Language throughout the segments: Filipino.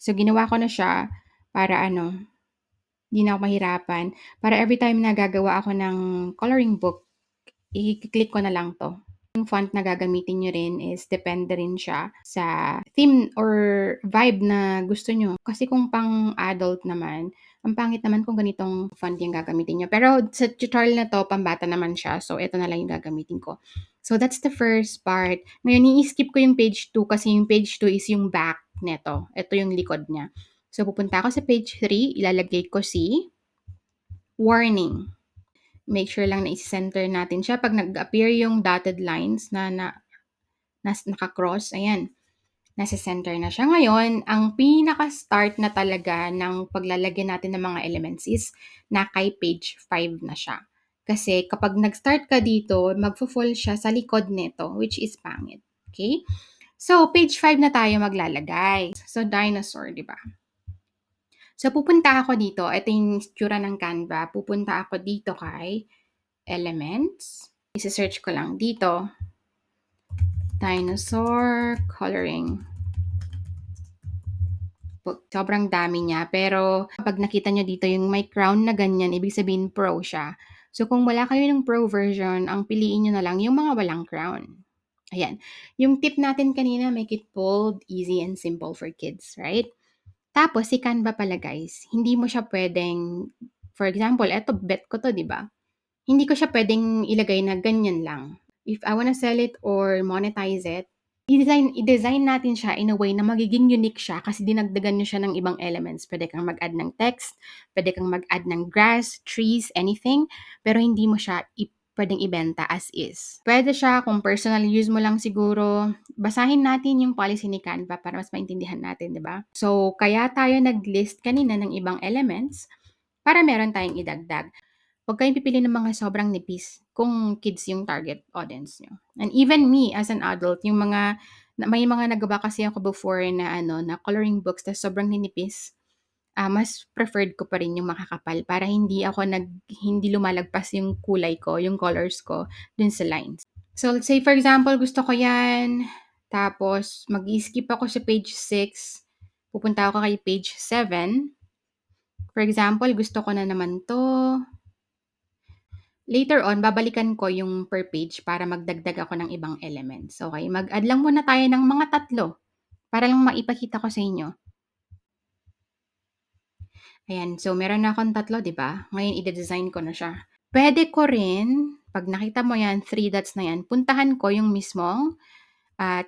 So, ginawa ko na siya para hindi na ako mahirapan. Para every time na gagawa ako ng coloring book, i-click ko na lang 'to. Yung font na gagamitin niyo rin is depende rin siya sa theme or vibe na gusto niyo. Kasi kung pang-adult naman, ang pangit naman kung ganitong font yung gagamitin niyo. Pero sa tutorial na 'to, pambata naman siya. So, ito na lang yung gagamitin ko. So, that's the first part. Ngayon, i-skip ko yung page 2 kasi yung page 2 is yung back neto. Ito yung likod niya. So, pupunta ako sa page 3, ilalagay ko si warning. Make sure lang na i-center natin siya. Pag nag-appear yung dotted lines na naka-cross, ayan, nasa center na siya. Ngayon, ang pinaka-start na talaga ng paglalagay natin ng mga elements is na kay page 5 na siya. Kasi kapag nag-start ka dito, magfo-fall siya sa likod nito, which is pangit. Okay? So, page 5 na tayo maglalagay. So, dinosaur, di ba? So, pupunta ako dito. Ito yung itsura ng Canva. Pupunta ako dito kay elements. Isa-search ko lang dito. Dinosaur coloring book. Sobrang dami niya. Pero, kapag nakita nyo dito yung may crown na ganyan, ibig sabihin pro siya. So, kung wala kayo ng pro version, ang piliin nyo na lang yung mga walang crown. Ayan. Yung tip natin kanina, make it bold, easy, and simple for kids, right? Tapos, si Canva pala guys, hindi mo siya pwedeng, for example, eto, bet ko to, di ba? Hindi ko siya pwedeng ilagay na ganyan lang. If I wanna sell it or monetize it, i-design natin siya in a way na magiging unique siya kasi dinagdagan nyo siya ng ibang elements. Pwede kang mag-add ng text, pwede kang mag-add ng grass, trees, anything, pero hindi mo siya pwedeng ibenta as is. Pwede siya kung personal use mo lang siguro. Basahin natin yung policy ni Canva para mas maintindihan natin, di ba? So, kaya tayo nag-list kanina ng ibang elements para meron tayong idagdag. Huwag kayong pipili ng mga sobrang nipis kung kids yung target audience nyo. And even me as an adult, may mga nagawa kasi ako before na coloring books na sobrang ninipis. Mas preferred ko pa rin yung makakapal para hindi lumalagpas yung kulay ko, yung colors ko dun sa lines. So, let's say for example, gusto ko yan, tapos mag-skip ako sa page 6, pupunta ako kay page 7. For example, gusto ko na naman to. Later on, babalikan ko yung per page para magdagdag ako ng ibang elements. Okay, mag-add lang muna tayo ng mga 3 para lang maipakita ko sa inyo. Ayan, so meron na akong 3, di ba? Ngayon, i-design ko na siya. Pwede ko rin, pag nakita mo yan, 3 dots na yan, puntahan ko yung mismong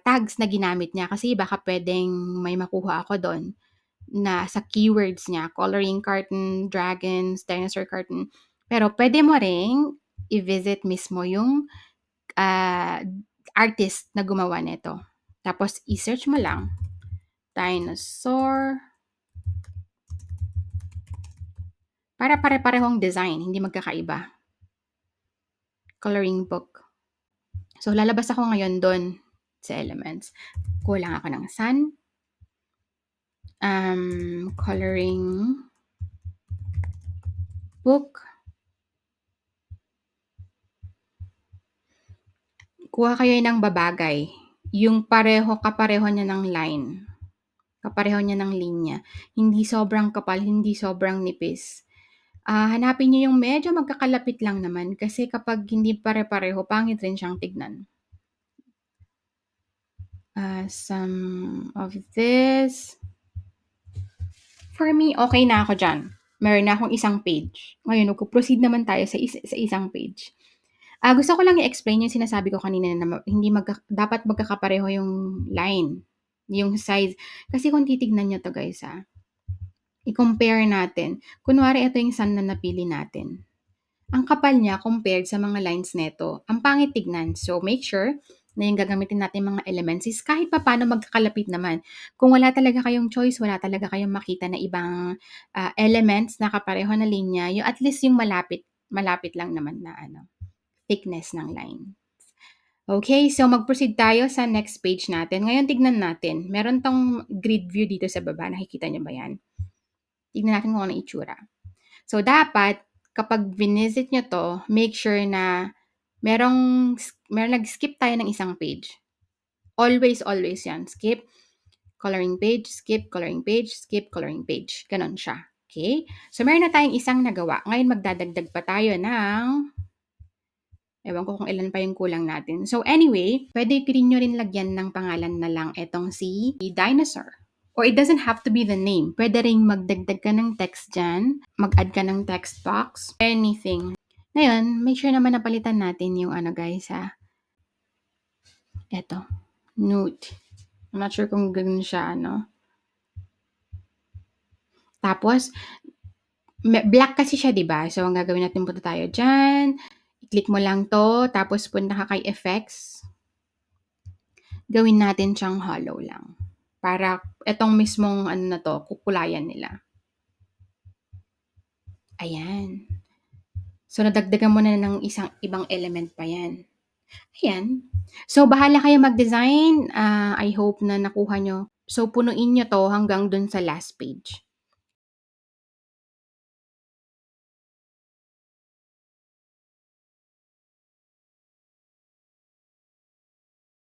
tags na ginamit niya kasi baka pwedeng may makuha ako doon na sa keywords niya, coloring carton, dragons, dinosaur carton. Pero pwede mo ring i-visit mismo yung artist na gumawa nito. Tapos, i-search mo lang, dinosaur, para pare-parehong design, hindi magkakaiba. Coloring book. So, lalabas ako ngayon doon sa elements. Kulang ako ng sun. Coloring book. Kuha kayo ng babagay. Yung kapareho niya ng line. Kapareho niya ng linya. Hindi sobrang kapal, hindi sobrang nipis. Hanapin niyo yung medyo magkakalapit lang naman kasi kapag hindi pare-pareho, pangit rin siyang tignan. Some of this. For me, okay na ako dyan. Meron na akong isang page. Ngayon, proceed naman tayo sa isang page. Gusto ko lang i-explain yung sinasabi ko kanina na dapat magkakapareho yung line, yung size. Kasi kung titignan nyo to guys, i-compare natin. Kunwari, ito yung sun na napili natin. Ang kapal niya compared sa mga lines neto. Ang pangit tignan. So, make sure na yung gagamitin natin mga elements is kahit pa paano magkakalapit naman. Kung wala talaga kayong choice, wala talaga kayong makita na ibang elements na kapareho na linya, yung at least yung malapit lang naman na thickness ng line. Okay, so mag-proceed tayo sa next page natin. Ngayon, tignan natin. Meron tong grid view dito sa baba. Nakikita niyo ba yan? Tignan natin kung ano itsura. So, dapat, kapag visit nyo to, make sure na merong nag-skip tayo ng isang page. Always yan. Skip. coloring page, skip, coloring page, skip, coloring page. Ganon siya. Okay? So, meron na tayong isang nagawa. Ngayon, magdadagdag pa tayo ng ewan ko kung ilan pa yung kulang natin. So, anyway, pwede rin nyo rin lagyan ng pangalan na lang etong si dinosaur. Or it doesn't have to be the name. Pwede rin magdagdag ka ng text dyan, mag-add ka ng text box, anything. Ngayon, make sure naman napalitan natin yung ano guys ha. Eto, nude. I'm not sure kung ganun siya ano. Tapos, black kasi siya, 'di ba? So, ang gagawin natin, punta tayo diyan, i-click mo lang 'to, tapos punta ka kay effects. Gawin natin siyang hollow lang. Para etong mismong ano na 'to, kukulayan nila. Ayan. So, nadagdagan mo na ng isang ibang element pa 'yan. Ayan. So, bahala kayo mag-design. I hope na nakuha nyo. So, punuin nyo 'to hanggang dun sa last page.